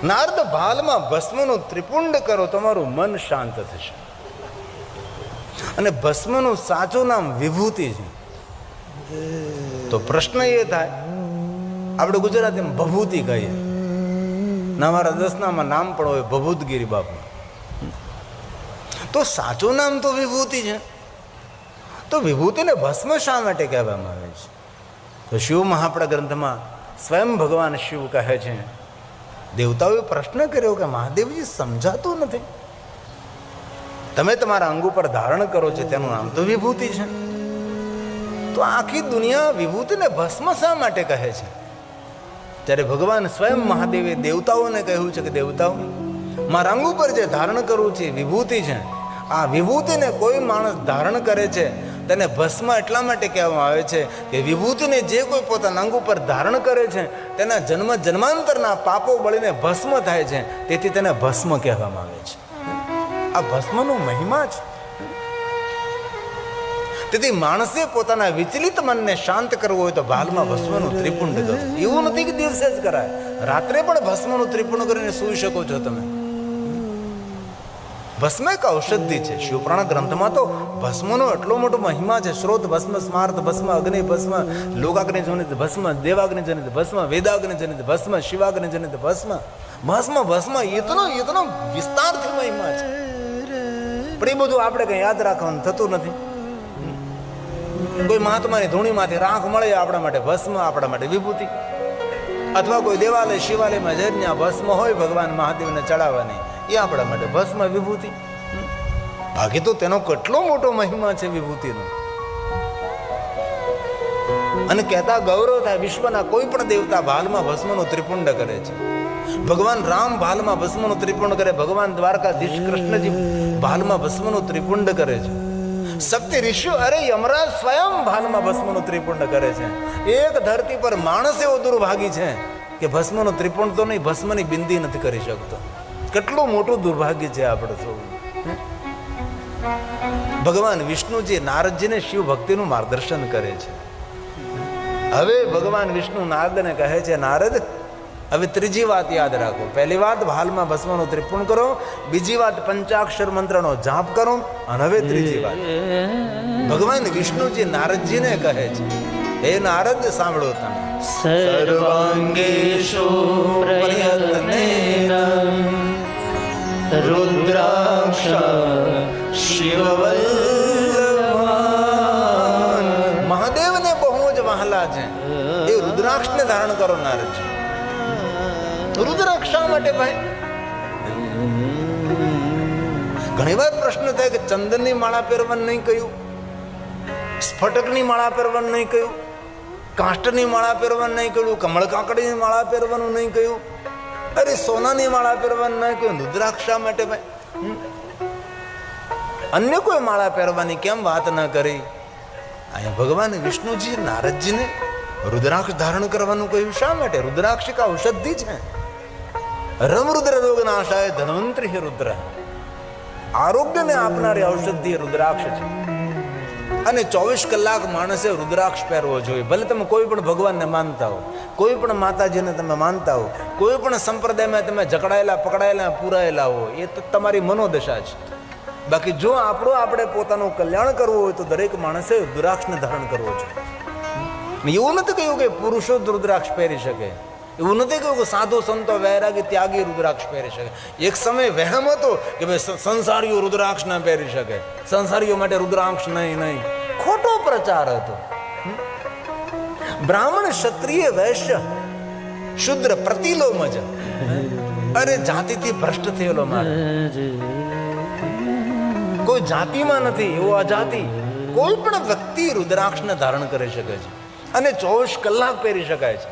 નારદ ભાલમાં ભસ્મનું ત્રિપુંડ કરો, તમારું મન શાંત થશે. અને ભસ્મનું સાચું નામ વિભૂતિ છે. તો પ્રશ્ન એ થાય, આપણે ગુજરાતીમાં ભભૂતિ કહીએ, ના મારા દસનામાં નામ પણ હોય ભભૂતગીરી બાપુ. તો સાચું નામ તો વિભૂતિ છે. તો વિભૂતિને ભસ્મ શા માટે કહેવામાં આવે છે? તો શિવ મહાપડા ગ્રંથમાં સ્વયં ભગવાન શિવ કહે છે, દેવતાઓએ પ્રશ્ન કર્યો કે મહાદેવજી સમજાતું નથી, તમે તમારા અંગ ઉપર ધારણ કરો છો તેનું નામ તો વિભૂતિ છે, તો આખી દુનિયા વિભૂતિને ભસ્મ શા માટે કહે છે? ત્યારે ભગવાન સ્વયં મહાદેવે દેવતાઓને કહ્યું છે કે દેવતાઓ, મારા અંગ ઉપર જે ધારણ કરવું છે વિભૂતિ છે. આ વિભૂતિને કોઈ માણસ ધારણ કરે છે તેને ભસ્મ એટલા માટે કહેવામાં આવે છે કે વિભૂતિને જે કોઈ પોતાના અંગ ઉપર ધારણ કરે છે તેના જન્મ જન્માંતરના પાપો બળીને ભસ્મ થાય છે, તેથી તેને ભસ્મ કહેવામાં આવે છે. આ ભસ્મનો મહિમા છે. તેથી માણસે પોતાના વિચલિત મનને શાંત કરવું હોય તો ભાલમાં ભસ્મનું ત્રિપુંડ કરો. એવું નથી કે દિવસે જ કરાય, રાત્રે પણ ભસ્મનું ત્રિપુંડ કરીને સૂઈ શકો છો તમે. ભસ્મ એક ઔષધિ છે. શિવપુરાણ ગ્રંથમાં તો ભસ્મનો એટલો મોટો મહિમા છે. શ્રોત ભસ્મ, સ્માર્ત ભસ્મ, અગ્નિ ભસ્મ, લોકાગ્નિ જનિત ભસ્મ, દેવાગ્નિ જનિત ભસ્મ, વેદાગ્નિ જનિત ભસ્મ, શિવાગ્નિ જનિત ભસ્મ. ભસ્મ ભસ્મ ઇતનો વિસ્તારથી મહિમા છે. પણ એ બધું આપણે કઈ યાદ રાખવાનું થતું નથી. કોઈ મહાત્માની ધૂણીમાંથી રાખ મળે આપણા માટે ભસ્મ, આપણા માટે વિભૂતિ. અથવા કોઈ દેવાલય શિવાલયમાં જઈને ભસ્મ હોય ભગવાન મહાદેવને ચડાવવાની, એ આપણા માટે ભસ્મ વિભૂતિ. બાકી તો તેનો કેટલો મોટો મહિમા છે વિભૂતિનો. અને કહેતા ગૌરવ થાય, વિશ્વના કોઈ પણ દેવતા ભાલમાં ભસ્મનું ત્રિપુંડ કરે છે. ભગવાન રામ ભાલમાં ભસ્મનું ત્રિપુંડ કરે, ભગવાન દ્વારકાધીશ કૃષ્ણજી ભાલમાં ભસ્મનું ત્રિપુંડ કરે છે. સપ્ત ઋષિઓ, અરે યમરાજ સ્વયં ભાલમાં ભસ્મનું ત્રિપુંડ કરે છે. એક ધરતી પર માણસ એવો દુર્ભાગી છે કે ભસ્મનું ત્રિપુંડ તો નહીં, ભસ્મની બિંદી નથી કરી શકતો. કેટલું મોટું દુર્ભાગ્ય છે આપણે સૌ. ભગવાન વિષ્ણુજી નારદજીને શિવ ભક્તિનું માર્ગદર્શન કરે છે. હવે ભગવાન વિષ્ણુ નારદને કહે છે, નારદ હવે ત્રીજી વાત યાદ રાખો. પહેલી વાત ભાલમાં ભસ્મનું ત્રિપુંડ કરો, બીજી વાત પંચાક્ષર મંત્રનો જાપ કરો, અને હવે ત્રીજી વાત ભગવાન વિષ્ણુજી નારદજીને કહે છે, હે નારદ સાંભળો તમે. સર્વાંગેષુ પ્રયત્નેન રુદ્રાક્ષ શિવવલ્લભાન. મહાદેવને બહુ જ વહાલા છે એ રુદ્રાક્ષને ધારણ કરો નારદજી. રુદ્રાક્ષ શા માટે ભાઈ? ઘણી વાર પ્રશ્ન થાય કે ચંદનની માળા પહેરવાનું નહીં કહ્યું, સ્ફટકની માળા પહેરવાનું નહીં કહ્યું, કાષ્ટની માળા પહેરવાનું નહીં કહ્યું, કમળ કાકડીની માળા પહેરવાનું નહીં કહ્યું, અરે સોનાની માળા પહેરવાનું નહીં કહ્યું, રુદ્રાક્ષ શા માટે ભાઈ? અન્ય કોઈ માળા પહેરવાની કેમ વાત ન કરી? અહીંયા ભગવાન વિષ્ણુજી નારદજીને રુદ્રાક્ષ ધારણ કરવાનું કહ્યું શા માટે? રુદ્રાક્ષ એક ઔષધિ છે. રમ રુદ્ર રોગ નાશાય ધન્વંતરી રુદ્ર. આરોગ્યને આપનારી ઔષધિ રુદ્રાક્ષ છે. અને 24 કલાક માણસે રુદ્રાક્ષ પહેરવો જોઈએ. ભલે તમે કોઈ પણ ભગવાનને માનતા હો, કોઈ પણ માતાજીને તમે માનતા હો, કોઈ પણ સંપ્રદાયમાં તમે જકડાયેલા પકડાયેલા પૂરાયેલા હો, એ તો તમારી મનોદશા છે. બાકી જો આપણે પોતાનું કલ્યાણ કરવું હોય તો દરેક માણસે રુદ્રાક્ષને ધારણ કરવો જોઈએ. એવું નથી કહ્યું કે પુરુષો જ રુદ્રાક્ષ પહેરી શકે, એવું નથી કહ્યું કે સાધુ સંતો વૈરાગી ત્યાગી રુદ્રાક્ષ પહેરી શકે. એક સમય વહેમ હતો કે ભાઈ સંસારીઓ રુદ્રાક્ષ ના પહેરી શકે, સંસારીઓ માટે રુદ્રાક્ષ નહીં. ખોટો પ્રચાર હતો. બ્રાહ્મણ, ક્ષત્રિય, વૈશ્ય, શુદ્ર, પ્રતિલોમજ, અરે જાતિથી ભ્રષ્ટ થયેલો મારે કોઈ જાતિમાં નથી, એવો અજાતિ કોઈ પણ વ્યક્તિ રુદ્રાક્ષને ધારણ કરી શકે છે અને 24 કલાક પહેરી શકાય છે.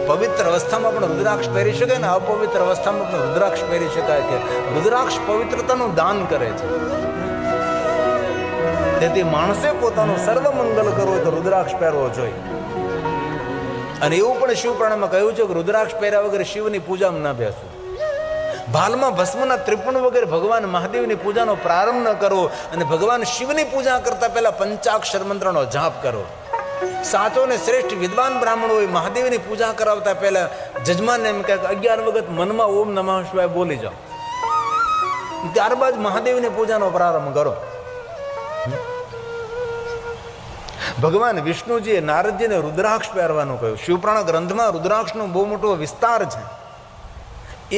પવિત્ર અવસ્થામાં પણ રુદ્રાક્ષ પહેરી શકાય ને અપવિત્ર અવસ્થામાં પણ રુદ્રાક્ષ પહેરી શકાય છે. રુદ્રાક્ષ પવિત્રતાનું દાન કરે છે. તેથી માણસે પોતાનું સર્વ મંગલ કરવું હોય તો રુદ્રાક્ષ પહેરવો જોઈએ. અને એવું પણ શિવપુરાણમાં કહ્યું છે કે રુદ્રાક્ષ પહેર્યા વગર શિવની પૂજામાં ન બેસવું. ભાલમાં ભસ્મના ત્રિપુંડ વગેરે ભગવાન મહાદેવની પૂજાનો પ્રારંભ ન કરવો. અને ભગવાન શિવની પૂજા કરતા પહેલા પંચાક્ષર મંત્રનો જાપ કરો. સાચો ને શ્રેષ્ઠ વિદ્વાન બ્રાહ્મણોએ મહાદેવની પૂજા કરાવતા પહેલા જજમાનને એમ કહે 11 વખત મનમાં ઓમ નમઃ શિવાય બોલી જાઓ, ત્યારબાદ મહાદેવની પૂજાનો પ્રારંભ કરો. ભગવાન વિષ્ણુજીએ નારદજીને રુદ્રાક્ષ પહેરવાનું કહ્યું. શિવપુરાણ ગ્રંથમાં રુદ્રાક્ષનો બહુ મોટો વિસ્તાર છે.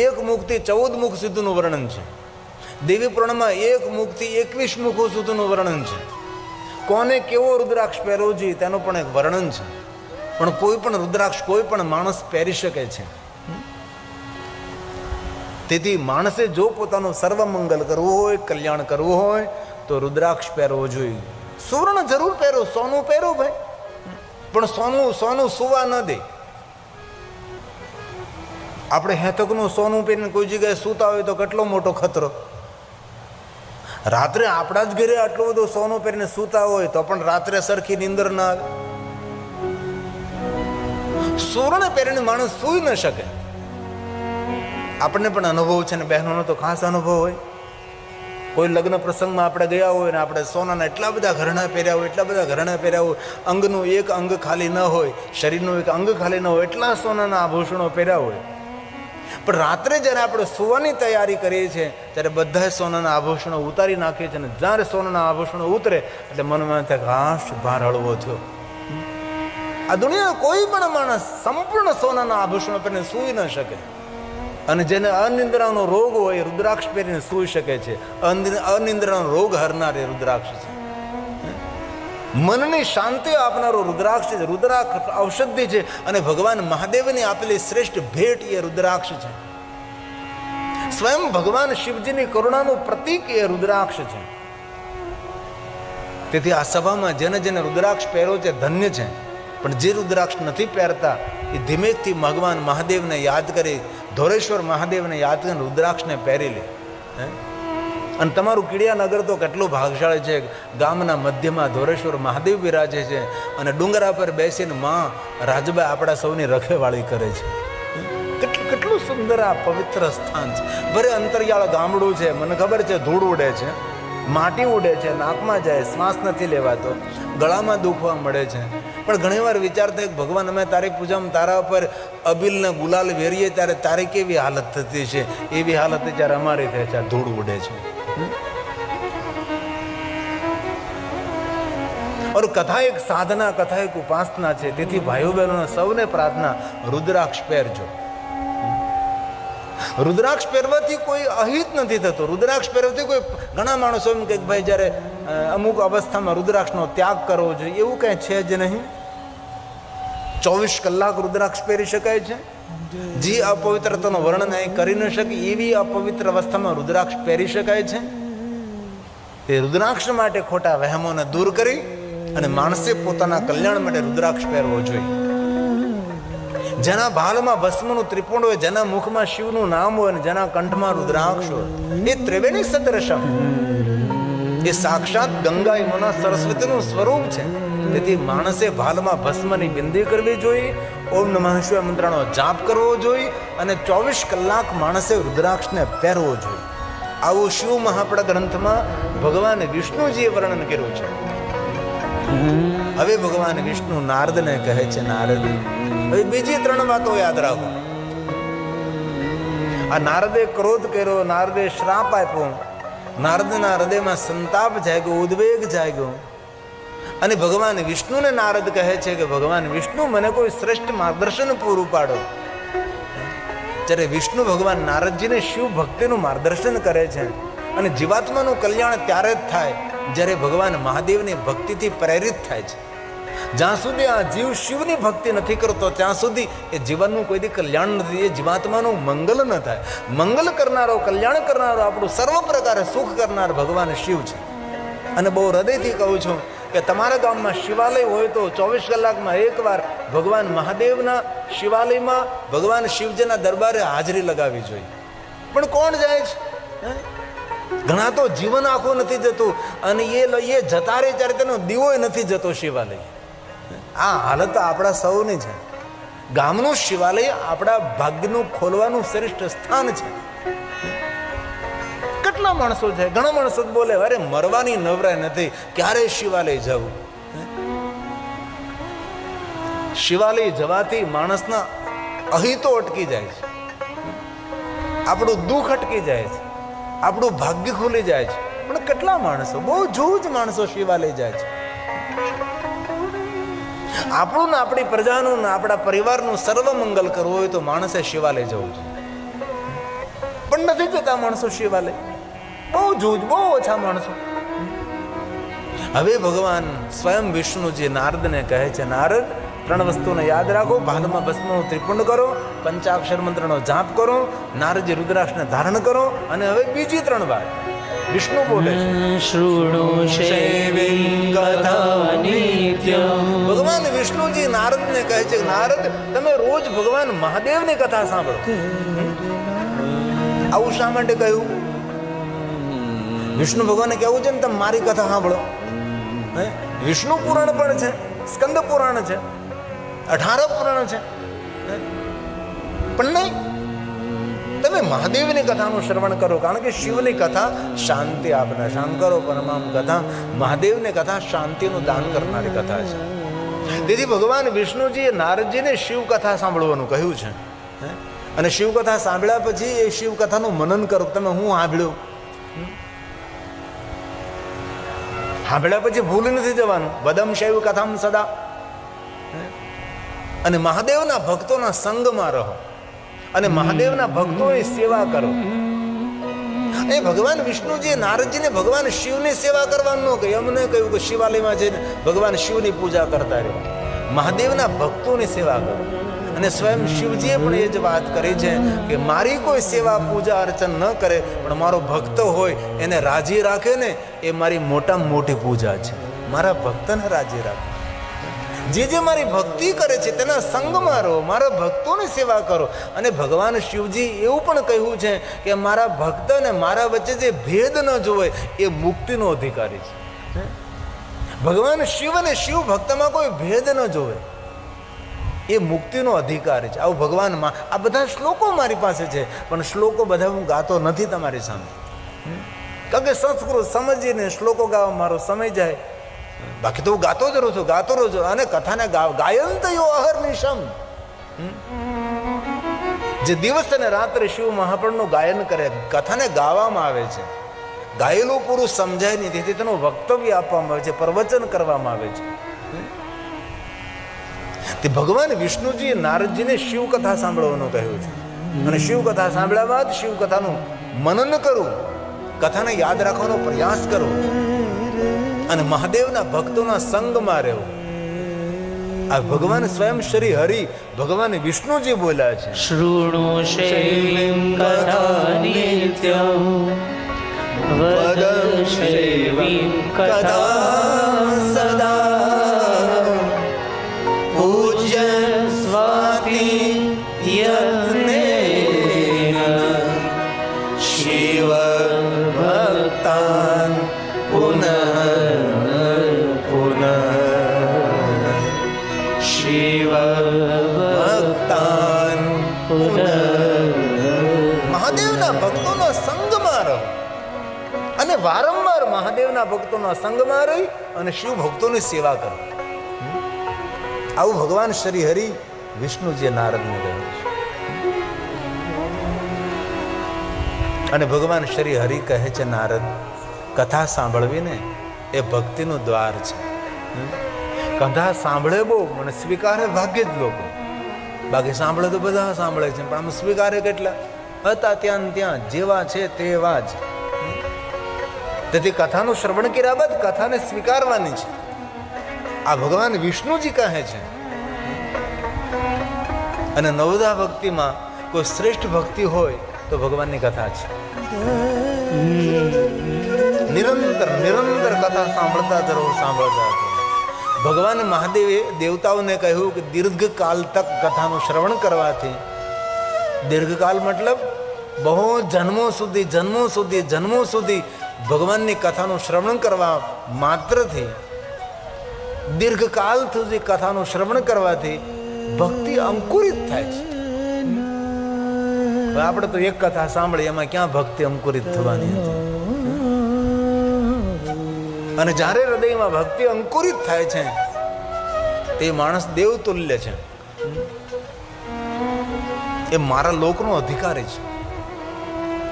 1 મુખથી 14 મુખ સુધીનું વર્ણન છે. દેવી પુરાણમાં 1 મુખથી 21 મુખો સુધીનું વર્ણન છે. કોને કેવો રુદ્રાક્ષ પહેરવો જોઈએ તેનું પણ એક વર્ણન છે. પણ કોઈ પણ રુદ્રાક્ષ કોઈ પણ માણસ પહેરી શકે છે. તેથી માણસે જો પોતાનું સર્વમંગલ કરવું હોય, કલ્યાણ કરવું હોય તો રુદ્રાક્ષ પહેરવો જોઈએ. સુવર્ણ જરૂર પહેરો, સોનું પહેરો ભાઈ, પણ સોનું સુવા ન દે. આપણે હેતકનું સોનું પહેરીને કોઈ જગ્યાએ સૂતા હોય તો કેટલો મોટો ખતરો. રાત્રે આપણા જ ઘરે આટલું બધું સોનું પહેરીને સૂતા હોય તો પણ રાત્રે સરખી નીંદર ના આવે. સુવર્ણ પહેરીને માણસ સૂઈ ન શકે. આપણને પણ અનુભવ છે ને બહેનોનો તો ખાસ અનુભવ હોય. કોઈ લગ્ન પ્રસંગમાં આપણે ગયા હોય ને આપણે સોનાના એટલા બધા ઘરેણાં પહેર્યા હોય, એટલા બધા ઘરેણાં પહેર્યા હોય, અંગનું એક અંગ ખાલી ન હોય, શરીરનું એક અંગ ખાલી ન હોય, એટલા સોનાના આભૂષણો પહેર્યા હોય. પણ રાત્રે જ્યારે આપણે સુવાની તૈયારી કરીએ છીએ ત્યારે બધા સોનાના આભૂષણો ઉતારી નાખીએ છીએ. અને જ્યારે સોનાના આભૂષણો ઉતરે એટલે મનમાં થાય હાશ, ભાર હળવો થયો. આ દુનિયાનો કોઈ પણ માણસ સંપૂર્ણ સોનાના આભૂષણો પહેરીને સૂઈ ન શકે. અને જેને અનિંદ્રાનો રોગ હોય રુદ્રાક્ષ પહેરીને સૂઈ શકે છે. અનિંદ્રાનો રોગ હરનાર એ રુદ્રાક્ષ છે. મનની શાંતિ આપનારો રુદ્રાક્ષ છે. રુદ્રાક્ષ ઔષધિ છે અને ભગવાન મહાદેવની આપેલી શ્રેષ્ઠ ભેટ એ રુદ્રાક્ષ છે. સ્વયં ભગવાન શિવજીની કરુણાનું પ્રતીક એ રુદ્રાક્ષ છે. તેથી આ સભામાં જેને જેને રુદ્રાક્ષ પહેર્યો છે ધન્ય છે. પણ જે રુદ્રાક્ષ નથી પહેરતા એ ધીમેકથી ભગવાન મહાદેવને યાદ કરી, ધોરેશ્વર મહાદેવને યાદ કરીને રુદ્રાક્ષને પહેરી લે. અને તમારું કીડિયાનગર તો કેટલું ભાગશાળી છે. ગામના મધ્યમાં ધોરેશ્વર મહાદેવ બિરાજે છે અને ડુંગરા પર બેસીને માં રાજબા આપણા સૌની રખેવાળી કરે છે. કેટલું સુંદર આ પવિત્ર સ્થાન છે. ભલે અંતરિયાળ ગામડું છે, મને ખબર છે ધૂળ ઉડે છે, માટી ઉડે છે, નાકમાં જાય, શ્વાસ નથી લેવાતો, ગળામાં દુખવા મળે છે. પણ ઘણીવાર વિચાર થાય કે ભગવાન અમે તારી પૂજામાં તારા ઉપર અબીલ ને ગુલાલ વેરીએ ત્યારે તારી કેવી હાલત થતી છે. એવી હાલત જ્યારે અમારી થાય છે, ધૂળ ઉડે છે. और कथा एक साधना, कथा एक उपासना છે. તેથી ભાઈઓ બહેનો સૌને પ્રાર્થના, રુદ્રાક્ષ પહેરજો. રુદ્રાક્ષ પહેરવાથી કોઈ અહિત નથી થતો. રુદ્રાક્ષ પહેરવાથી કોઈ, ઘણા માણસો એમ કે ભાઈ જ્યારે અમુક અવસ્થામાં રુદ્રાક્ષનો ત્યાગ કરવો જોઈએ, એવું કંઈ છે જ નહીં. 24 કલાક રુદ્રાક્ષ પહેરી શકાય છે. જે અપવિત્રતાનું વર્ણન અહીં કરી ન શકે એવી અપવિત્ર અવસ્થામાં રુદ્રાક્ષ પહેરી શકાય છે. એ રુદ્રાક્ષ માટે ખોટા વહેમોને દૂર કરી અને માણસે પોતાના કલ્યાણ માટે રુદ્રાક્ષ પહેરવો જોઈએ. જેના ભાલમાં ભસ્મનું ત્રિપુંડ હોય, જેના મુખમાં શિવનું નામ હોય અને જેના કંઠમાં રુદ્રાક્ષ હોય, એ ત્રિવેણી સદૃશમ, એ સાક્ષાત ગંગા યમુના સરસ્વતીનું સ્વરૂપ છે. તેથી માણસે ભાલમાં ભસ્મની બિંદી કરવી જોઈએ, ઓમ નમઃ શિવાય મંત્રનો જાપ કરવો જોઈએ અને 24 કલાક માણસે રુદ્રાક્ષને પહેરવો જોઈએ. આવું શિવ મહાપડા ગ્રંથમાં ભગવાન વિષ્ણુજીએ વર્ણન કર્યું છે. હવે ભગવાન વિષ્ણુ નારદને કહે છે, નારદ હવે બીજી 3 વાતો યાદ રાખો. આ નારદે ક્રોધ કર્યો, નારદે શ્રાપ આપ્યો, નારદના હૃદયમાં સંતાપ જાગ્યો, ઉદ્વેગ જાગ્યો. અને ભગવાન વિષ્ણુને નારદ કહે છે કે ભગવાન વિષ્ણુ મને કોઈ શ્રેષ્ઠ માર્ગદર્શન પૂરું પાડો. જ્યારે વિષ્ણુ ભગવાન નારદજીને શિવ ભક્તિનું માર્ગદર્શન કરે છે. અને જીવાત્માનું કલ્યાણ ત્યારે જ થાય જ્યારે ભગવાન મહાદેવની ભક્તિથી પ્રેરિત થાય છે. જ્યાં સુધી આ જીવ શિવની ભક્તિ નથી કરતો ત્યાં સુધી એ જીવનનું કોઈ કલ્યાણ નથી, એ જીવાત્માનું મંગલ ન થાય. મંગલ કરનારો, કલ્યાણ કરનારો, આપણું સર્વ પ્રકારે સુખ કરનાર ભગવાન શિવ છે. અને બહુ હૃદયથી કહું છું કે તમારા ગામમાં શિવાલય હોય તો 24 કલાકમાં એકવાર ભગવાન મહાદેવના શિવાલયમાં ભગવાન શિવજીના દરબારે હાજરી લગાવવી જોઈએ. પણ કોણ જાય છે? ઘણા તો જીવન આખું નથી જતું અને એ જતા રહે ત્યારે તેનો દીવો નથી જતો શિવાલય. આ હાલત આપણા સૌની છે. ગામનું શિવાલય આપણા ભાગ્યનું ખોલવાનું શ્રેષ્ઠ સ્થાન છે. કેટલા માણસો છે, ઘણા માણસો બોલે અરે મરવાની નવરાય નથી, ક્યારે શિવાલય જવું. શિવાલય જવાથી માણસના અહિતો અટકી જાય છે, આપણું દુઃખ અટકી જાય છે, આપણું ભાગ્ય ખુલી જાય છે. પણ કેટલા માણસો, બહુ જૂજ માણસો શિવાલય જાય છે. આપણું ને આપણી પ્રજાનું ને આપણા પરિવારનું સર્વ મંગલ કરવું હોય તો માણસે શિવાલય જવું છે. પણ નથી જતા માણસો શિવાલય, બહુ જૂજ, બહુ ઓછા માણસો. હવે ભગવાન સ્વયં વિષ્ણુજી નારદને કહે છે, નારદ, 3 વસ્તુને યાદ રાખો. ભાલમાં ભસ્મનું ત્રિપુંડ કરો, પંચાક્ષર મંત્રનો જાપ કરો, નારદજી રુદ્રાક્ષને ધારણ કરો. અને હવે બીજી 3 વાત વિષ્ણુ બોલે છે, શૃણુ શૈવીં કથા નિત્યં. ભગવાન વિષ્ણુજી નારદને કહે છે, નારદ, તમે રોજ ભગવાન મહાદેવની કથા સાંભળો. આવું શા માટે કહ્યું? વિષ્ણુ ભગવાને કહેવું છે ને, તમે મારી કથા સાંભળો. વિષ્ણુ પુરાણ પણ છે, સ્કંદ પુરાણ છે, 18 પુરાણ છે, પણ નહીં, તમે મહાદેવની કથાનું શ્રવણ કરો. કારણ કે શિવની કથા શાંતિ આપનાર, શંકરો પરમામ કથા, મહાદેવની કથા શાંતિનું દાન કરનારી કથા છે. તેથી ભગવાન વિષ્ણુજીએ નારદજીને શિવ કથા સાંભળવાનું કહ્યું છે. અને શિવ કથા સાંભળ્યા પછી એ શિવ કથાનું મનન કરો. તમે હું સાંભળ્યું, સાંભળ્યા પછી ભૂલ નથી જવાનું. બદમ શૈવ કથામ સદા. અને મહાદેવના ભક્તોના સંગમાં રહો અને મહાદેવના ભક્તોની સેવા કરો. એ ભગવાન વિષ્ણુજીએ નારદજીને ભગવાન શિવની સેવા કરવાનું ન કહ્યું. એમને કહ્યું કે શિવાલયમાં જઈને ભગવાન શિવની પૂજા કરતા રહો, મહાદેવના ભક્તોની સેવા કરો. અને સ્વયં શિવજીએ પણ એ જ વાત કરી છે કે મારી કોઈ સેવા પૂજા અર્ચન ન કરે પણ મારો ભક્ત હોય એને રાજી રાખે ને, એ મારી મોટામાં મોટી પૂજા છે. મારા ભક્તને રાજી રાખે. જે મારી ભક્તિ કરે છે તેના સંગમાં રહો, મારા ભક્તોની સેવા કરો. અને ભગવાન શિવજી એવું પણ કહ્યું છે કે મારા ભક્ત ને મારા વચ્ચે જે ભેદ ન જોવે એ મુક્તિનો અધિકારી છે. ભગવાન શિવ અને શિવ ભક્તમાં કોઈ ભેદ ન જોવે એ મુક્તિનો અધિકાર છે. આવું ભગવાનમાં આ બધા શ્લોકો મારી પાસે છે, પણ શ્લોકો બધા હું ગાતો નથી તમારી સામે, કારણ કે સંસ્કૃત સમજીને શ્લોકો ગાવા મારો સમય જાય. બાકી તો હું ગાતો જ રહું છું, ગાતો રહું છું. અને કથાને ગાયંત યો અહર્નિશમ, જે દિવસ અને રાત્રે શિવ મહાપ્રભુનું ગાયન કરે, કથાને ગાવામાં આવે છે. ગાયેલું પૂરું સમજાય નહીં, તેથી તેનું વક્તવ્ય આપવામાં આવે છે, પ્રવચન કરવામાં આવે છે. તે ભગવાન વિષ્ણુજીએ નારદજીને શિવ કથા સાંભળવાનું કહ્યું છે. અને શિવ કથા સાંભળ્યા બાદ શિવ કથાનું મનન કરું, કથાને યાદ રાખવાનો પ્રયાસ કરો અને મહાદેવના ભક્તોના સંગમાં રહેવું. આ ભગવાન સ્વયં શ્રી હરિ ભગવાન વિષ્ણુજી બોલ્યા છે, શૃણુ શૈવીં કથા નિત્યં વદ શૈવીં કથા સદા પૂજ્ય સ્વાતિ યત્નેન શિવ ભક્તાન પુનઃ પુનઃ શિવ ભક્તાન પુનઃ. મહાદેવના ભક્તોના સંગમાં રહો અને વારંવાર મહાદેવના ભક્તોના સંગમાં રહી અને શિવ ભક્તોની સેવા કરો. આવું ભગવાન શ્રી હરિ વિષ્ણુજીએ નારદને કહ્યું છે. અને ભગવાન શ્રી હરિ કહે છે, નારદ, કથા સાંભળવી ને એ ભક્તિનું દ્વાર છે. કથા સાંભળે બહુ મને સ્વીકારે ભાગ્યે જ લોકો. બાકી સાંભળે તો બધા સાંભળે છે, પણ આમ સ્વીકારે કેટલા? હતા ત્યાં ત્યાં, જેવા છે તેવા જ. તેથી કથાનું શ્રવણ કર્યા બાદ કથાને સ્વીકારવાની છે. આ ભગવાન વિષ્ણુજી કહે છે. અને નવદા ભક્તિમાં કોઈ શ્રેષ્ઠ ભક્તિ હોય તો ભગવાનની કથા છે. નિરંતર નિરંતર કથા સાંભળતા જ રહો, સાંભળતા જ રહો. ભગવાન મહાદેવે દેવતાઓને કહ્યું કે દીર્ઘકાલ તક કથાનું શ્રવણ કરવાથી, દીર્ઘકાલ મતલબ બહુ જન્મો સુધી ભગવાનની કથાનું શ્રવણ કરવા માત્રથી, દીર્ઘકાલ સુધી કથાનું શ્રવણ કરવાથી ભક્તિ અંકુરિત થાય છે. આપણે તો એક કથા સાંભળી, એમાં ક્યાં ભક્તિ અંકુરિત થવાની હતી? અને જ્યારે હૃદયમાં ભક્તિ અંકુરિત થાય છે તે માણસ દેવતુલ્ય છે, એ મારા લોકનો અધિકારી છે.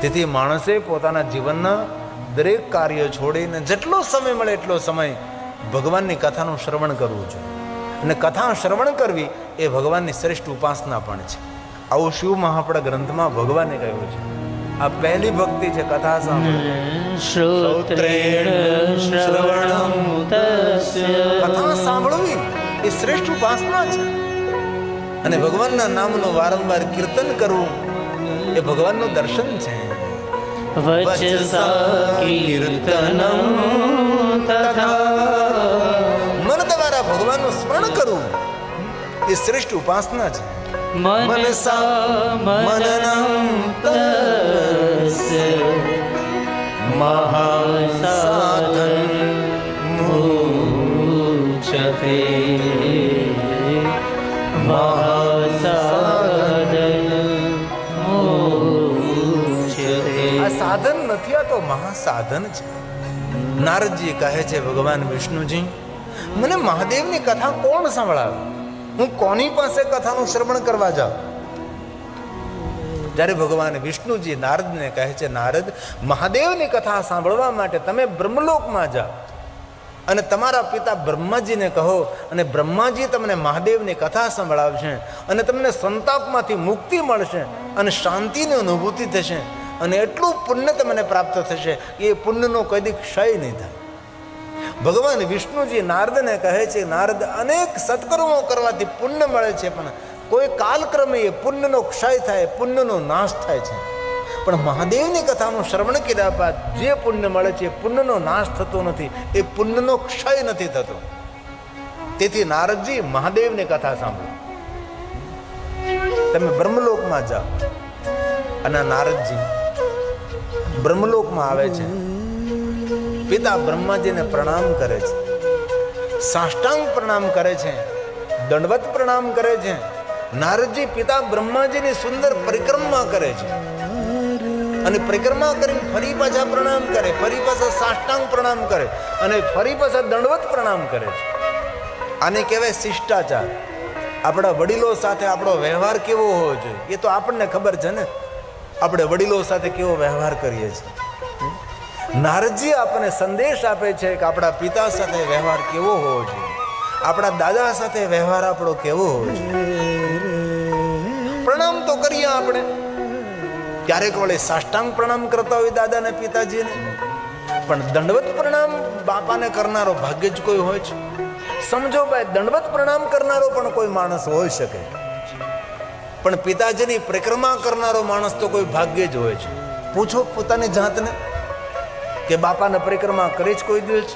તેથી માણસે પોતાના જીવનના દરેક કાર્ય છોડીને જેટલો સમય મળે એટલો સમય ભગવાનની કથાનું શ્રવણ કરવું જોઈએ. અને કથા શ્રવણ કરવી એ ભગવાનની શ્રેષ્ઠ ઉપાસના પણ છે. આવું શિવ મહાપડા ગ્રંથમાં ભગવાને કહ્યું છે. આ પહેલી ભક્તિ છે, કથા સાંભળવી. શ્રોત્રેણ શ્રવણં તસ્ય કથા સાંભળવી એ શ્રેષ્ઠ ઉપાસના છે. અને ભગવાનના નામનું વારંવાર કીર્તન કરવું એ ભગવાનનું દર્શન છે. વચસા કીર્તનં તથા મન દ્વારા ભગવાનનું સ્મરણ કરવું એ શ્રેષ્ઠ ઉપાસના છે. મનસા મનનં તસ્ય મહાસાધન મુચ્યતે મહાસાધન મુચ્યતે. આ સાધન નથી, આ તો મહાસાધન છે. નારદજી કહે છે, ભગવાન વિષ્ણુજી, મને મહાદેવની કથા કોણ સંભળાવે? હું કોની પાસે કથાનું શ્રવણ કરવા જાઉં? જ્યારે ભગવાન વિષ્ણુજી નારદને કહે છે, નારદ, મહાદેવની કથા સાંભળવા માટે તમે બ્રહ્મલોકમાં જાઓ અને તમારા પિતા બ્રહ્માજીને કહો, અને બ્રહ્માજી તમને મહાદેવની કથા સંભળાવશે અને તમને સંતાપમાંથી મુક્તિ મળશે અને શાંતિની અનુભૂતિ થશે અને એટલું પુણ્ય તમને પ્રાપ્ત થશે કે એ પુણ્યનો કદી ક્ષય નહીં થાય. ભગવાન વિષ્ણુજી નારદને કહે છે, નારદ, અનેક સત્કર્મો કરવાથી પુણ્ય મળે છે, પણ કોઈ કાલક્રમે એ પુણ્યનો ક્ષય થાય, પુણ્યનો નાશ થાય છે. પણ મહાદેવની કથાનું શ્રવણ કર્યા બાદ જે પુણ્ય મળે છે એ પુણ્યનો નાશ થતો નથી, એ પુણ્યનો ક્ષય નથી થતો. તેથી નારદજી, મહાદેવની કથા સાંભળો. તમે બ્રહ્મલોકમાં જાઓ. અને નારદજી બ્રહ્મલોકમાં આવે છે, પિતા બ્રહ્માજીને પ્રણામ કરે છે, સાષ્ટાંગ પ્રણામ કરે છે, દંડવત પ્રણામ કરે છે. નારદજી પિતા બ્રહ્માજીની સુંદર પરિક્રમા કરે છે અને પરિક્રમા કરીને ફરી પાછા પ્રણામ કરે, ફરી પાછા સાષ્ટાંગ પ્રણામ કરે અને ફરી પાછા દંડવત પ્રણામ કરે છે. આને કહેવાય શિષ્ટાચાર. આપણા વડીલો સાથે આપણો વ્યવહાર કેવો હોવો જોઈએ એ તો આપણને ખબર છે ને. આપણે વડીલો સાથે કેવો વ્યવહાર કરીએ છીએ. નારદજી આપણને સંદેશ આપે છે કે આપણા પિતા સાથે વ્યવહાર કેવો હોવો જોઈએ, આપણા દાદા સાથે વ્યવહાર આપણો કેવો હોવો જોઈએ. પ્રણામ તો કરીએ આપણે, ક્યારેક વળે સાષ્ટાંગ પ્રણામ કરતા હોય દાદાને પિતાજીને, પણ દંડવત પ્રણામ બાપાને કરનારો ભાગ્ય જ કોઈ હોય છે. સમજો ભાઈ, દંડવત પ્રણામ કરનારો પણ કોઈ માણસ હોઈ શકે, પણ પિતાજીની પરિક્રમા કરનારો માણસ તો કોઈ ભાગ્ય જ હોય છે. પૂછો પોતાની જાતને કે બાપાને પરિક્રમા કરી જ કોઈ દિવસ?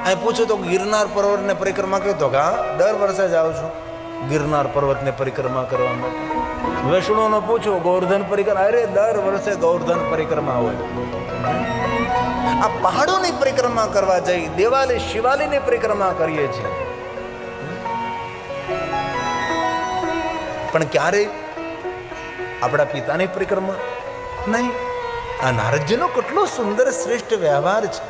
અહીં પૂછો તો ગિરનાર પર્વતને પરિક્રમા કરી, તો કે હા, દર વર્ષે જાઉં છું ગિરનાર પર્વતને પરિક્રમા કરવા માટે. વૈષ્ણવનો પૂછો, ગોવર્ધન પરિક્રમા, અરે દર વર્ષે ગોવર્ધન પરિક્રમા હોય. આ પહાડોની પરિક્રમા કરવા જઈ, દેવાલી શિવાલીની પરિક્રમા કરીએ છીએ, પણ ક્યારેય આપણા પિતાની પરિક્રમા નહીં. આ નારદજીનો કેટલો સુંદર શ્રેષ્ઠ વ્યવહાર છે.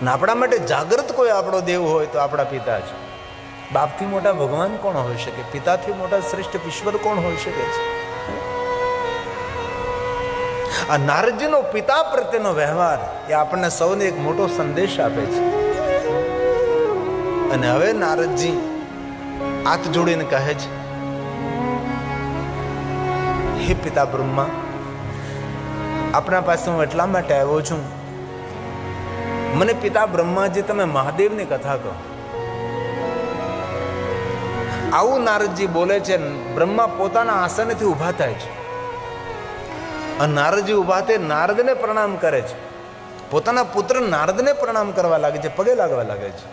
ને આપણા માટે જાગૃત કોઈ આપણો દેવ હોય તો આપણા પિતા છે. બાપથી મોટા ભગવાન કોણ હોઈ શકે? પિતાથી મોટા શ્રેષ્ઠ ઈશ્વર કોણ હોઈ શકે છે? આ નારદજીનો પિતા પ્રત્યેનો વ્યવહાર એ આપણને સૌને એક મોટો સંદેશ આપે છે. અને હવે નારદજી હાથ જોડીને કહે છે, હે પિતા બ્રહ્મા, આપણા પાસે હું એટલા માટે આવ્યો છું, મને પિતા બ્રહ્માજી તમે મહાદેવની કથા કહો. આવું નારદજી બોલે છે. બ્રહ્મા પોતાના આસનેથી ઊભા થાય છે અને નારદજી ઊભા થઈ નારદને પ્રણામ કરે છે. પોતાના પુત્ર નારદને પ્રણામ કરવા લાગે છે, પગે લાગવા લાગે છે.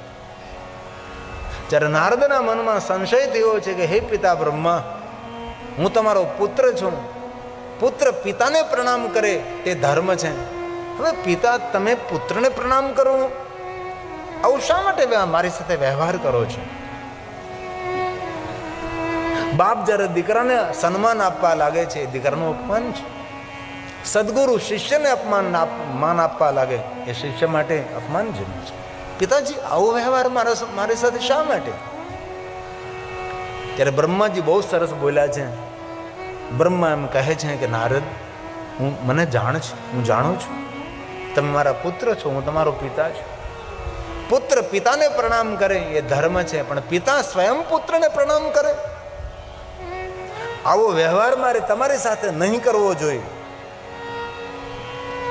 જ્યારે નારદના મનમાં સંશય થયો છે કે હે પિતા બ્રહ્મા, હું તમારો પુત્ર છું, પુત્ર પિતાને પ્રણામ કરે તે ધર્મ છે. હવે પિતા તમે પુત્રને પ્રણામ કરો, આવું શા માટે મારી સાથે વ્યવહાર કરો છો? બાપ જ્યારે દીકરાને સન્માન આપવા લાગે છે, દીકરાનું અપમાન છે. સદગુરુ શિષ્યને માન આપવા લાગે, એ શિષ્ય માટે અપમાનજનક છે. પિતાજી, આવો વ્યવહાર મારી સાથે શા માટે? ત્યારે બ્રહ્માજી બહુ સરસ બોલ્યા છે. બ્રહ્મા એમ કહે છે કે નારદ, મને જાણ છે, હું જાણું છું તમે મારા પુત્ર છો, હું તમારો પિતા છું. પુત્ર પિતાને પ્રણામ કરે એ ધર્મ છે, પણ પિતા સ્વયં પુત્રને પ્રણામ કરે, આવો વ્યવહાર મારે તમારી સાથે નહીં કરવો જોઈએ.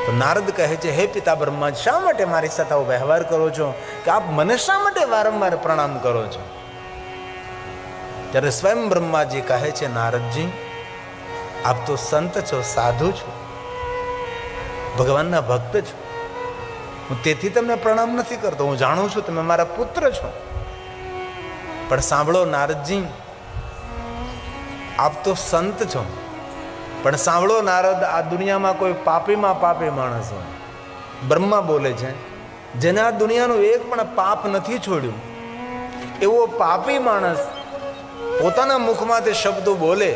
તો નારદ કહે છે, હે પિતા બ્રહ્માજી, શા માટે મારી સાથે આવો વ્યવહાર કરો છો કે આપ મને શા માટે વારંવાર પ્રણામ કરો છો? ત્યારે સ્વયં બ્રહ્માજી કહે છે, નારદજી, આપ તો સંત છો, સાધુ છો, ભગવાનના ભક્ત છો, હું તેથી તમને પ્રણામ નથી કરતો. હું જાણું છું તમે મારા પુત્ર છો. પણ સાંભળો નારદજી, આપ તો સંત છો, પણ સાંભળો નારદ, આ દુનિયામાં કોઈ પાપીમાં પાપી માણસ હોય, બ્રહ્મા બોલે છે, જેને આ દુનિયાનું એક પણ પાપ નથી છોડ્યું, એવો પાપી માણસ પોતાના મુખમાં તે શબ્દો બોલે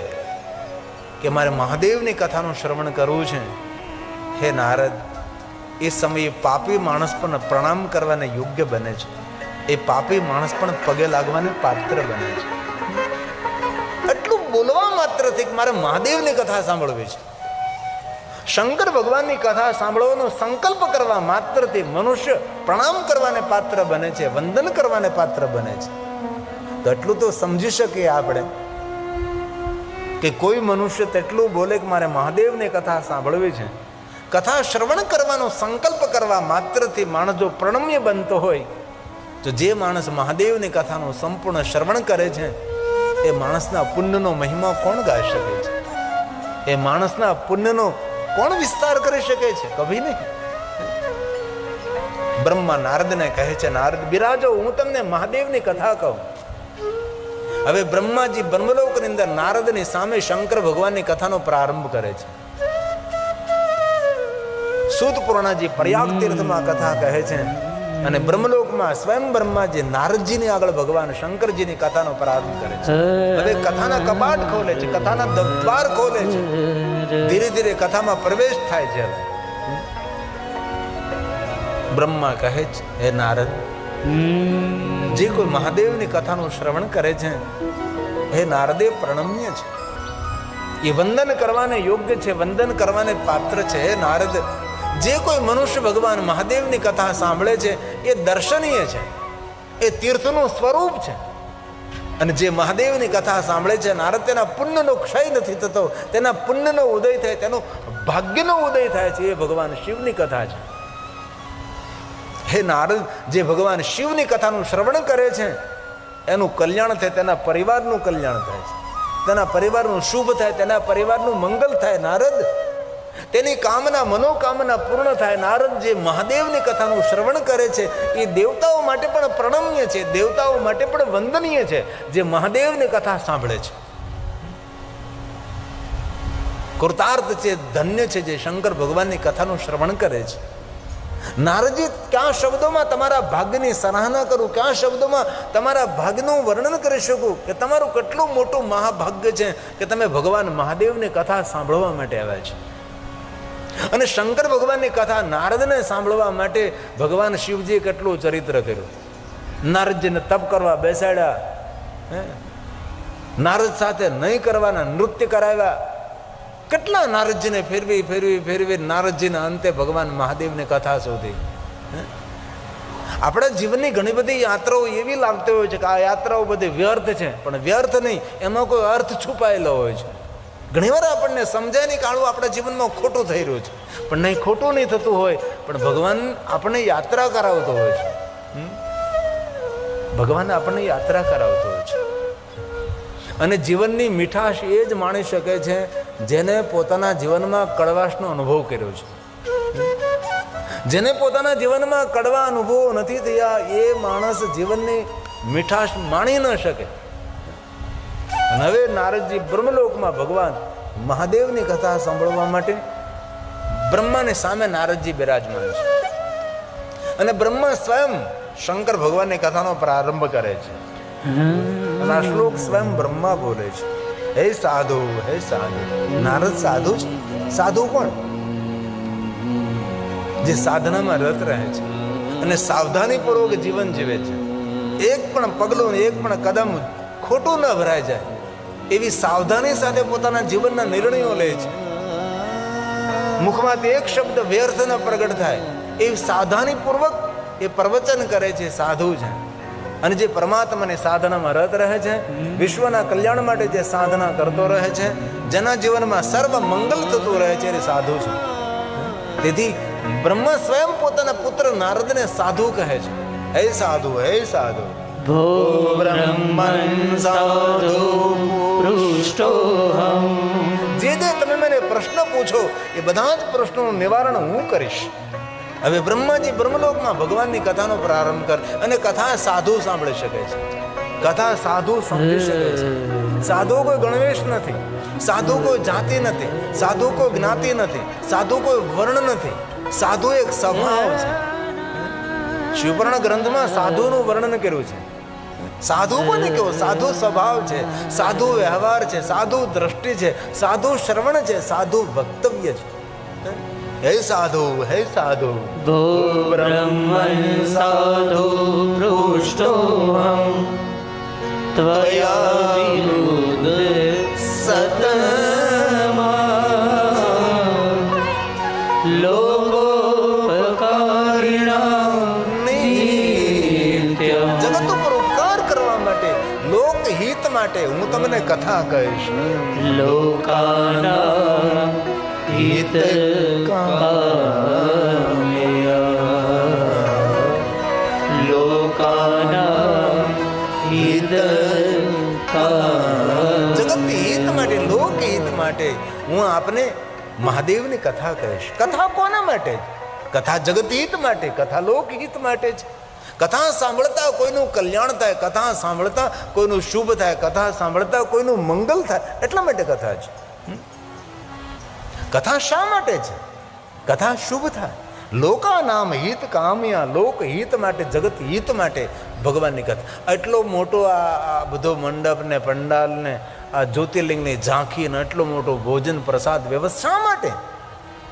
કે મારે મહાદેવની કથાનું શ્રવણ કરવું છે. હે નારદ, એ સમયે પાપી માણસ પણ પ્રણામ કરવાને યોગ્ય બને છે, એ પાપી માણસ પણ પગે લાગવાને પાત્ર બને છે. એટલું બોલવા માત્રથી મારે મહાદેવની કથા સાંભળવી છે, શંકર ભગવાનની કથા સાંભળવાનો સંકલ્પ કરવા માત્રથી મનુષ્ય પ્રણામ કરવાને પાત્ર બને છે, વંદન કરવાને પાત્ર બને છે. તો એટલું તો સમજી શકીએ આપણે કે કોઈ મનુષ્ય તેટલું બોલે કે મારે મહાદેવની કથા સાંભળવી છે, કથા શ્રવણ કરવાનો સંકલ્પ કરવા માત્રથી માણસ જો પ્રણમ્ય બનતો હોય, તો જે માણસ મહાદેવની કથાનું સંપૂર્ણ શ્રવણ કરે છે, એ માણસના પુણ્યનો મહિમા કોણ ગાઈ શકે છે? એ માણસના પુણ્યનો કોણ વિસ્તાર કરી શકે છે? કભી નહીં. બ્રહ્મા નારદને કહે છે, નારદ બિરાજો, હું તમને મહાદેવની કથા કહું. હવે બ્રહ્માજી બ્રહ્મલોકની અંદર નારદની સામે શંકર ભગવાનની કથાનો પ્રારંભ કરે છે. સૂત પુરાણાજી પ્રયાગ તીર્થમાં કથા કહે છે, અને બ્રહ્મલોકમાં સ્વયં બ્રહ્માજી નારદજીની આગળ ભગવાન શંકરજીની કથાનો પ્રારંભ કરે છે. હવે કથાના કપાટ ખોલે છે, કથાના દ્વાર ખોલે છે, ધીરે ધીરે કથામાં પ્રવેશ થાય છે. બ્રહ્મા કહે છે, હે નારદ, જે કોઈ મહાદેવની કથાનું શ્રવણ કરે છે, હે નારદે પ્રણમ્ય છે, એ વંદન કરવાને યોગ્ય છે, વંદન કરવાને પાત્ર છે. હે નારદ, જે કોઈ મનુષ્ય ભગવાન મહાદેવની કથા સાંભળે છે, એ દર્શનીય છે, એ તીર્થનું સ્વરૂપ છે. અને જે મહાદેવની કથા સાંભળે છે નારદ, તેના પુણ્યનો ક્ષય નથી થતો, તેના પુણ્યનો ઉદય થાય, તેનો ભાગ્યનો ઉદય થાય છે. એ ભગવાન શિવની કથા છે. હે નારદ, જે ભગવાન શિવની કથાનું શ્રવણ કરે છે, એનું કલ્યાણ થાય, તેના પરિવારનું કલ્યાણ થાય છે, તેના પરિવારનું શુભ થાય, તેના પરિવારનું મંગલ થાય. નારદ, તેની કામના મનોકામના પૂર્ણ થાય. નારદ, જે મહાદેવની કથાનું શ્રવણ કરે છે, એ દેવતાઓ માટે પણ પ્રણમ્ય છે, દેવતાઓ માટે પણ વંદનીય છે, જે મહાદેવની કથા સાંભળે છે. કૃતાર્થ છે, ધન્ય છે, જે શંકર ભગવાનની કથાનું શ્રવણ કરે છે. નારદજી, ક્યાં શબ્દોમાં તમારા ભાગ્યની સરાહના કરું, ક્યાં શબ્દોમાં તમારા ભાગ્યનું વર્ણન કરી શકું કે તમારું કેટલું મોટું મહાભાગ્ય છે કે તમે ભગવાન મહાદેવની કથા સાંભળવા માટે આવ્યા છે. અને શંકર ભગવાનની કથા નારદને સાંભળવા માટે ભગવાન શિવજીએ કેટલું ચરિત્ર કર્યું. નારદજીને તપ કરવા બેસાડ્યા, નારદ સાથે નહીં કરવાના નૃત્ય કરાવ્યા, કેટલા નારદજીને ફેરવી ફેરવી ફેરવી નારદજીના અંતે ભગવાન મહાદેવની કથા શોધી. આપણા જીવનની ઘણી બધી યાત્રાઓ એવી લાગતી હોય છે કે આ યાત્રાઓ બધી વ્યર્થ છે, પણ વ્યર્થ નહીં, એમાં કોઈ અર્થ છુપાયેલો હોય છે. ઘણીવાર આપણને સમજાય નહીં કે આવું આપણા જીવનમાં ખોટું થઈ રહ્યું છે, પણ નહીં, ખોટું નહીં થતું હોય, પણ ભગવાન આપણને યાત્રા કરાવતો હોય છે. ભગવાન આપણને યાત્રા કરાવતો હોય છે. અને જીવનની મીઠાશ એ જ માણી શકે છે જેને પોતાના જીવનમાં કડવાશનો અનુભવ કર્યો છે. જેને પોતાના જીવનમાં કડવા અનુભવો નથી થયા, એ માણસ જીવનની મીઠાશ માણી ન શકે. અને હવે નારદજી બ્રહ્મલોકમાં ભગવાન મહાદેવની કથા સાંભળવા માટે બ્રહ્માની સામે નારદજી બિરાજમાન છે. અને બ્રહ્મા સ્વયં શંકર ભગવાનની કથાનો પ્રારંભ કરે છે. અને આ શ્લોક સ્વયં બ્રહ્મા બોલે છે, હે સાધુ, હે સાધુ. નારદ સાધુ છે. સાધુ કોણ? જે સાધનામાં રત રહે છે અને સાવધાનીપૂર્વક જીવન જીવે છે. એક પણ પગલું, એક પણ કદમ ખોટું ન ભરાઈ જાય એવી સાવધાની સાથે પોતાના જીવનના નિર્ણયો લે છે. મુખમાંથી એક શબ્દ વ્યર્થ ન પ્રગટ થાય એવી સાવધાનીપૂર્વક એ પ્રવચન કરે છે, સાધુ છે. અને જે પરમાત્માની સાધનામાં રત રહે છે, વિશ્વના કલ્યાણ માટે જે સાધના કરતો રહે છે, જેના જીવનમાં સર્વ મંગલ થતું રહે છે એ સાધુ છે. તેથી બ્રહ્મા સ્વયં પોતાના પુત્ર નારદને સાધુ કહે છે. હે સાધુ, હે સાધુ. ભો બ્રહ્મન સાધુ પૃષ્ટોહમ. જે તમે મને પ્રશ્ન પૂછો એ બધા જ પ્રશ્નોનું નિવારણ હું કરીશ. હવે બ્રહ્માજી બ્રહ્મલોકમાં ભગવાનની કથાનો પ્રારંભ કર, અને કથા સાધુ સાંભળી શકે છે, કથા સાધુ સમજી શકે છે. સાધુ કોઈ ગણવેશ નથી, સાધુ કોઈ જાતિ નથી, સાધુ કોઈ જ્ઞાતિ નથી, સાધુ કોઈ વર્ણ નથી. સાધુ એક સ્વભાવ છે. શિવપુરાણ ગ્રંથમાં સાધુનું વર્ણન કર્યું છે. સાધુ કોને કેવો? સાધુ સ્વભાવ છે, સાધુ વ્યવહાર છે, સાધુ દ્રષ્ટિ છે, સાધુ શ્રવણ છે, સાધુ વક્તવ્ય છે. હે સાધુ, હે સાધુ. ભો બ્રહ્મન સાધુ પૃષ્ટોહમ ત્વયા વિરુદ્ધ સતમાં લોકોપકારિણા નિત્યમ. જગત ઉપર ઉપકાર કરવા માટે, લોકહિત માટે હું તમને કથા કહીશ. લોકાના હિતકામ્યા લોકાના હિતકામ્યા. જગતની હિત માટે, લોકહિત માટે હું આપને મહાદેવની કથા કહીશ. કથા કોના માટે? કથા જગત હિત માટે, કથા લોકહિત માટે જ. કથા સાંભળતા કોઈનું કલ્યાણ થાય, કથા સાંભળતા કોઈનું શુભ થાય, કથા સાંભળતા કોઈનું મંગલ થાય, એટલા માટે કથા છે. કથા શા માટે છે? કથા શુભ થાય. લોકા નામ હિત કામ્યા, લોક હિત માટે, જગત હિત માટે ભગવાનની કથા. એટલો મોટો આ બધો મંડપ ને પંડાલ ને આ જ્યોતિર્લિંગની ઝાંખી ને એટલો મોટો ભોજન પ્રસાદ વ્યવસ્થા શા માટે?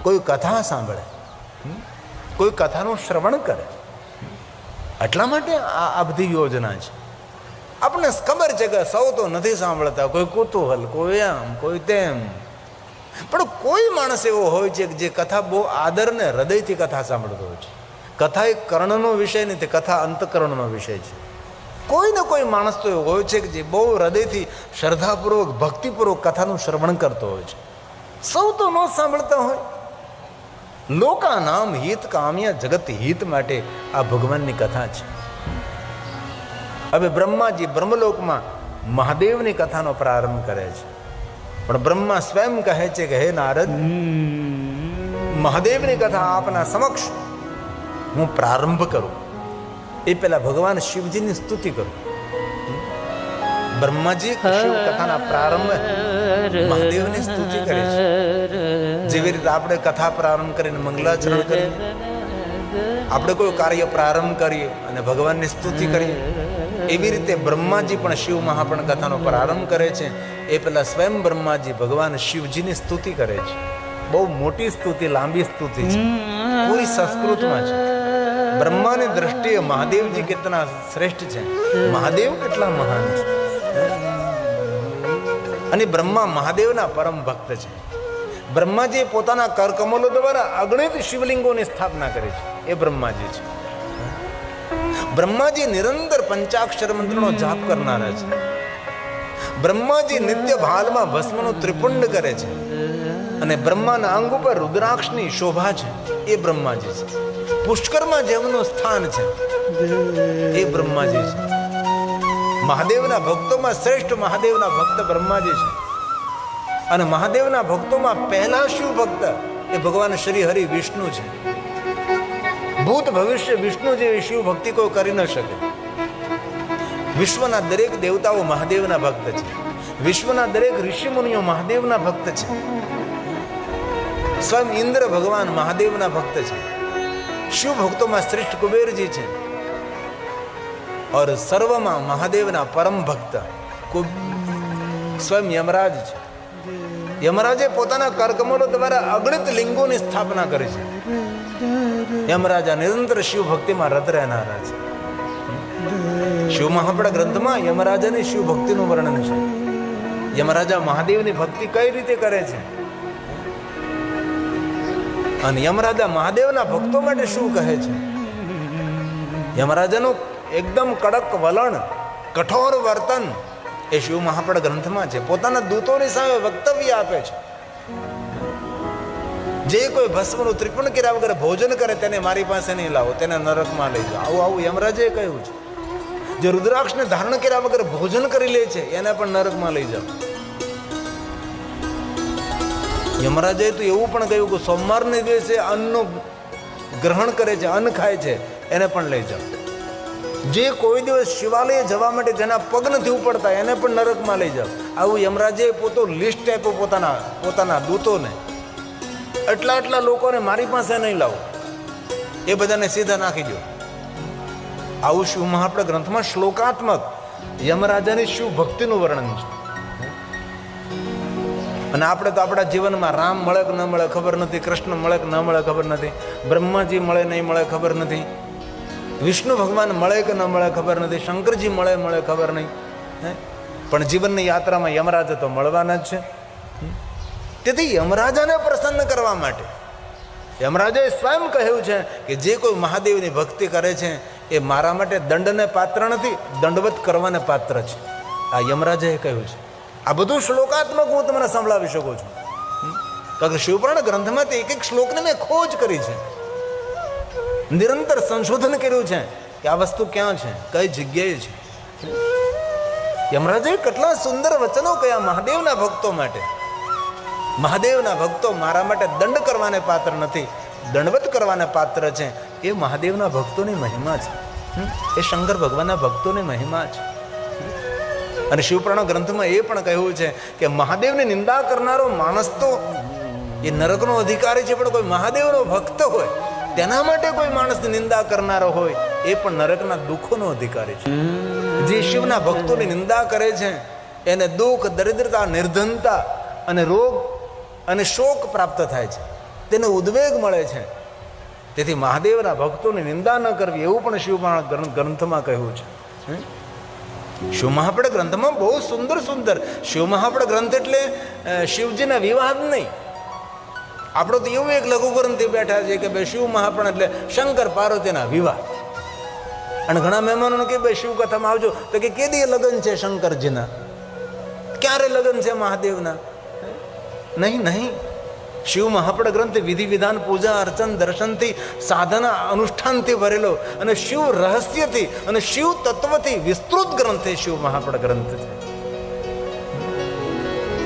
કોઈ કથા સાંભળે, કોઈ કથાનું શ્રવણ કરે, એટલા માટે આ બધી યોજના છે. આપણને ખબર છે કે સૌ તો નથી સાંભળતા, કોઈ કુતૂહલ, કોઈ આમ, કોઈ તેમ. પણ કોઈ માણસ એવો હોય છે કે જે કથા બહુ આદર ને હૃદયથી કથા સાંભળતો હોય છે. કથા એ કર્ણનો વિષય નથી, કથા અંતકરણનો વિષય છે. કોઈ ને કોઈ માણસ તો એવો હોય છે કે જે બહુ હૃદયથી શ્રદ્ધાપૂર્વક ભક્તિપૂર્વક કથાનું શ્રવણ કરતો હોય છે. સૌ તો ન સાંભળતા હોય. લોકા નામ હિત કામ્યા, જગત હિત માટે આ ભગવાનની કથા છે. હવે બ્રહ્માજી બ્રહ્મલોકમાં મહાદેવની કથાનો પ્રારંભ કરે છે. પણ બ્રહ્મા સ્વયં કહે છે કે હે નારદ, મહાદેવની કથા આપના સમક્ષ હું પ્રારંભ કરું એ પહેલા ભગવાન શિવજીની સ્તુતિ કરું. બ્રહ્માજી શિવ કથાના પ્રારંભ મહાદેવની સ્તુતિ કરે છે. જેવી રીતે આપણે કથા પ્રારંભ કરીને મંગલાચરણ કરીએ, આપણે કોઈ કાર્ય પ્રારંભ કરીએ અને ભગવાનની સ્તુતિ કરીએ, એવી રીતે બ્રહ્માજી પણ શિવ મહાપણ કથાનો પ્રારંભ કરે છે. એ પહેલા સ્વયં બ્રહ્માજી ભગવાન શિવજીની સ્તુતિ કરે છે. બહુ મોટી સ્તુતિ, લાંબી સ્તુતિ છે, પૂરી સંસ્કૃતમાં છે. બ્રહ્માની દ્રષ્ટિએ મહાદેવજી કેટલા શ્રેષ્ઠ છે, મહાદેવ કેટલા મહાન છે. અને બ્રહ્મા મહાદેવના પરમ ભક્ત છે. બ્રહ્માજી પોતાના કરકમલો દ્વારા અગણિત શિવલિંગોની સ્થાપના કરી છે. એ બ્રહ્માજી છે. બ્રહ્માજી નિરંતર પંચાક્ષર મંત્રનો જાપ કરનારા છે. બ્રહ્માજી નિત્ય ભાલમાં ભસ્મનું ત્રિપુંડ કરે છે. અને બ્રહ્માના અંગ ઉપર રુદ્રાક્ષની શોભા છે. એ બ્રહ્માજી છે. પુષ્કરમાં જેમનું સ્થાન છે એ બ્રહ્માજી છે. મહાદેવના ભક્તોમાં શ્રેષ્ઠ મહાદેવના ભક્ત બ્રહ્માજી છે. અને મહાદેવના ભક્તોમાં પહેલા શિવ ભક્ત એ ભગવાન શ્રી હરિ વિષ્ણુ છે. ભૂત ભવિષ્ય વિષ્ણુ જેવી શિવ ભક્તિ કોઈ કરી ન શકે. વિશ્વના દરેક દેવતાઓ મહાદેવના ભક્ત છે. વિશ્વના દરેક ઋષિ મુનિઓ મહાદેવના ભક્ત છે. સ્વયં ઇન્દ્ર ભગવાન મહાદેવના ભક્ત છે. શિવ ભક્તોમાં શ્રેષ્ઠ કુબેરજી છે. और સર્વમાં મહાદેવના પરમ ભક્ત સ્વયં યમરાજ છે. યમરાજે પોતાના કરકમલો દ્વારા અગણિત લિંગોની સ્થાપના કરી છે. યમરાજા નિરંતર શિવ ભક્તિમાં રત રહેનારા છે. શિવ મહાપડા ગ્રંથમાં યમરાજાની શિવ ભક્તિનું વર્ણન છે. યમરાજા મહાદેવની ભક્તિ કઈ રીતે કરે છે અને યમરાજા મહાદેવના ભક્તો માટે શું કહે છે. યમરાજાનું એકદમ કડક વલણ, કઠોર વર્તન એ શિવ મહાપડા ગ્રંથમાં છે. પોતાના દૂતોની સામે વક્તવ્ય આપે છે. જે કોઈ ભસ્મનું ત્રિપુણ કર્યા વગર ભોજન કરે તેને મારી પાસે નહીં લાવો, તેને નરકમાં લઈ જાઓ. આવું આવું યમરાજે કહ્યું છે. જે રુદ્રાક્ષને ધારણ કર્યા વગર ભોજન કરી લે છે એને પણ નરકમાં લઈ જાઓ. યમરાજે તો એવું પણ કહ્યું કે સોમવારને દિવસે અન્નનું ગ્રહણ કરે છે, અન્ન ખાય છે, એને પણ લઈ જાઓ. જે કોઈ દિવસ શિવાલય જવા માટે જેના પગ નથી ઉપડતા એને પણ નરકમાં લઈ જાઓ. આવું યમરાજે લિસ્ટ આપ્યું પોતાના દૂતોને. આટલા લોકોને મારી પાસે નહીં લાવો, એ બધાને સીધા નાખી દો. આવું શિવ મહાપડા ગ્રંથમાં શ્લોકાત્મક યમરાજાની શિવ ભક્તિનું વર્ણન છે. અને આપણે તો આપણા જીવનમાં રામ મળે કે ન મળે ખબર નથી, કૃષ્ણ મળે કે ન મળે ખબર નથી, બ્રહ્માજી મળે નહીં મળે ખબર નથી, વિષ્ણુ ભગવાન મળે કે ન મળે ખબર નથી, શંકરજી મળે ખબર નહીં. પણ જીવનની યાત્રામાં યમરાજ તો મળવાના જ છે. તેથી યમરાજાને પ્રસન્ન કરવા માટે યમરાજાએ સ્વયં કહ્યું છે કે જે કોઈ મહાદેવની ભક્તિ કરે છે એ મારા માટે દંડને પાત્ર નથી, દંડવત કરવાને પાત્ર છે. આ યમરાજાએ કહ્યું છે. આ બધું શ્લોકાત્મક હું તમને સંભળાવી શકું છું. કારણ કે શિવપુરાણ ગ્રંથમાંથી એક શ્લોકને મેં ખોજ કરી છે, નિરંતર સંશોધન કર્યું છે કે આ વસ્તુ ક્યાં છે, કઈ જગ્યાએ છે. યમરાજાએ કેટલા સુંદર વચનો કયા મહાદેવના ભક્તો માટે. મહાદેવના ભક્તો મારા માટે દંડ કરવાને પાત્ર નથી, દંડવત કરવાને પાત્ર છે. એ મહાદેવના ભક્તોની મહિમા છે, એ શંકર ભગવાનના ભક્તોની મહિમા છે. અને શિવપુરાણ ગ્રંથમાં એ પણ કહ્યું છે કે મહાદેવની નિંદા કરનારો માણસ તો એ નરકનો અધિકારી છે, પણ કોઈ મહાદેવનો ભક્ત હોય તેના માટે કોઈ માણસની નિંદા કરનારો હોય એ પણ નરકના દુઃખોનો અધિકારી છે. જે શિવના ભક્તોની નિંદા કરે છે એને દુઃખ, દરિદ્રતા, નિર્ધનતા અને રોગ અને શોક પ્રાપ્ત થાય છે, તેને ઉદ્વેગ મળે છે. તેથી મહાદેવના ભક્તોની નિંદા ન કરવી એવું પણ શિવપુરાણ ગ્રંથમાં કહ્યું છે. શિવ મહાપડા ગ્રંથમાં બહુ સુંદર શિવ મહાપડા ગ્રંથ એટલે શિવજીના વિવાહ જ નહીં. આપણો તો એવું એક લઘુ ગ્રંથથી બેઠા છે કે ભાઈ શિવ મહાપડા એટલે શંકર પાર્વતીના વિવાહ. અને ઘણા મહેમાનોને કે ભાઈ શિવ કથામાં આવજો તો કે કેદી લગ્ન છે શંકરજીના, ક્યારે લગ્ન છે મહાદેવના? નહીં. શિવ મહાપડા ગ્રંથ વિધિ વિધાન, પૂજા અર્ચન, દર્શનથી, સાધના અનુષ્ઠાનથી ભરેલો અને શિવ રહસ્યથી અને શિવ તત્વથી વિસ્તૃત ગ્રંથ એ શિવ મહાપડા ગ્રંથ છે.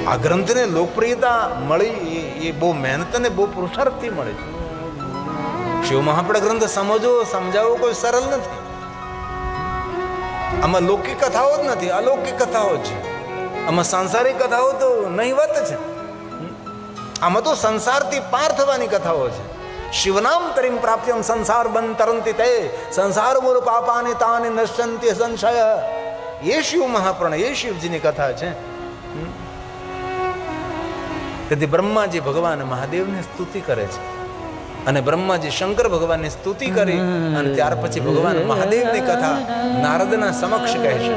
આ ગ્રંથને લોકપ્રિયતા મળી એ બહુ મહેનત અને બહુ પુરુષાર્થથી મળે છે. શિવ મહાપડા ગ્રંથ સમજવો સમજાવવો કોઈ સરળ નથી. આમાં લૌકિક કથાઓ જ નથી, અલૌકિક કથાઓ છે. આમાં સાંસારિક કથાઓ તો નહીવત છે. આમાં તો સંસારથી પાર થવાની કથાઓ છે. શિવનામ તરીમ પ્રાપ્યમ સંસાર બંધ તરંતી તે સંસાર મૂળ પાપાને તાને નશ્યંતિ સંશય. એ શિવ મહાપુરાણ, એ શિવજીની કથા છે. તેથી બ્રહ્માજી ભગવાન મહાદેવની સ્તુતિ કરે છે અને બ્રહ્માજી શંકર ભગવાનની સ્તુતિ કરી અને ત્યાર પછી ભગવાન મહાદેવની કથા નારદના સમક્ષ કહેશે.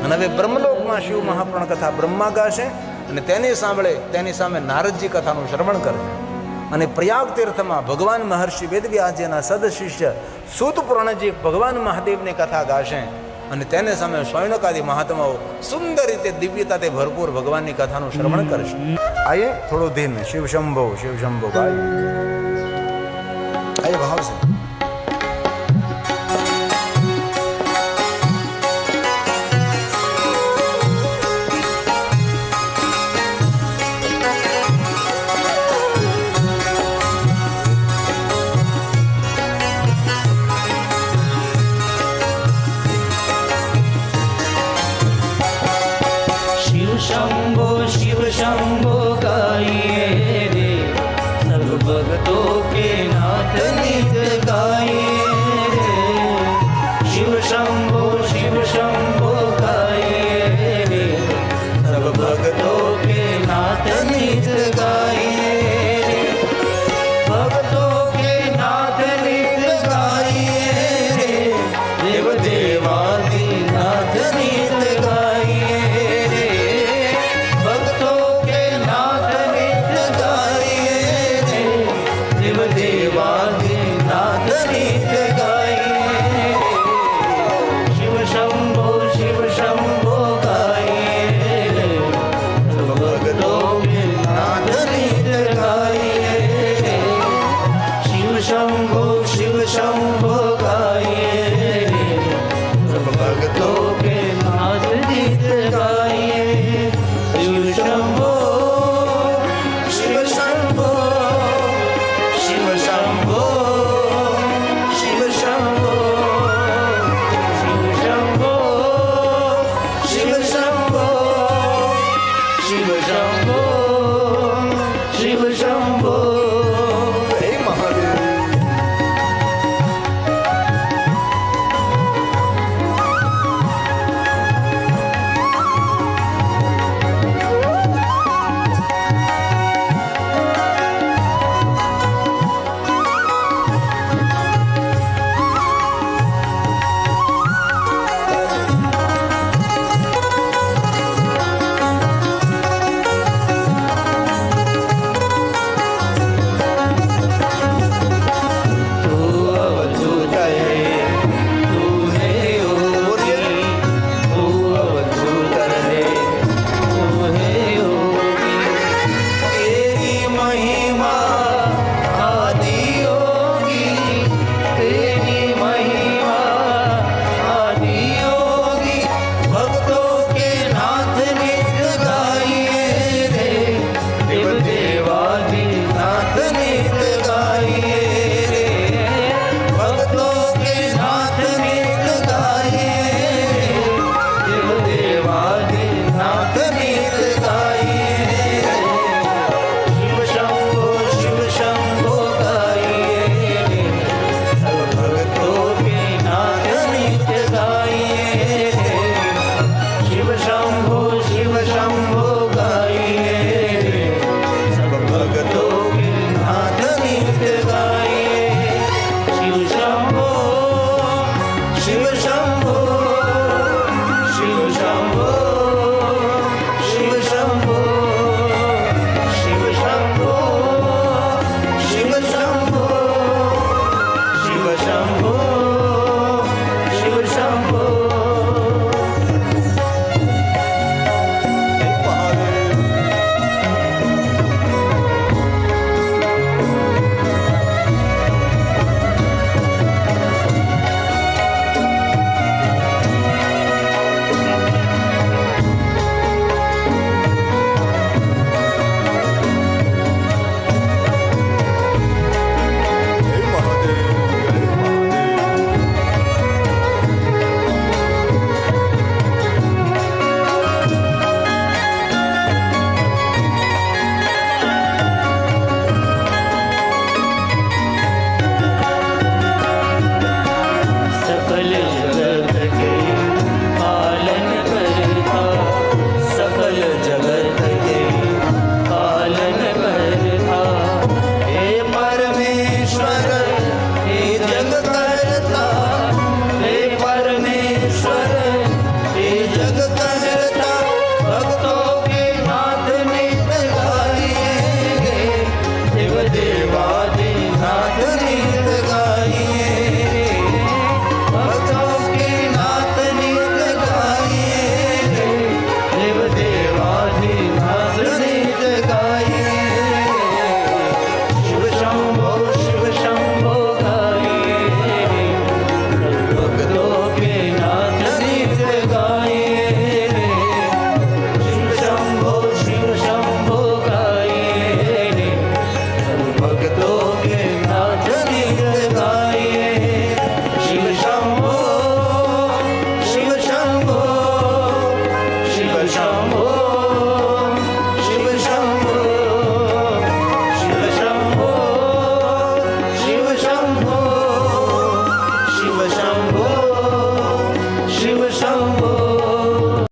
અને હવે બ્રહ્મલોકમાં શિવ મહાપુરાણ કથા બ્રહ્મા ગાશે અને તેની સામે નારદજી કથાનું શ્રવણ કરશે. અને પ્રયાગ તીર્થમાં ભગવાન મહર્ષિ વેદવ્યાસજીના સદશિષ્ય સૂત પુરાણજી ભગવાન મહાદેવની કથા ગાશે અને તેને સામે શૌનકાદી મહાત્માઓ સુંદર રીતે દિવ્યતાથી ભરપૂર ભગવાનની કથાનું શ્રવણ કરશે. આયે થોડું ધીમે શિવ શંભો ગાય આયે ભાવ છે. शंभो गाइए रे सब भक्तों के नाथ नित गाइए रे. शिव शंभो गाइए रे सब भक्तों के नाथ नित गाइए रे. भक्तों के नाथ नित गाइए रे देव देवादि देव देवा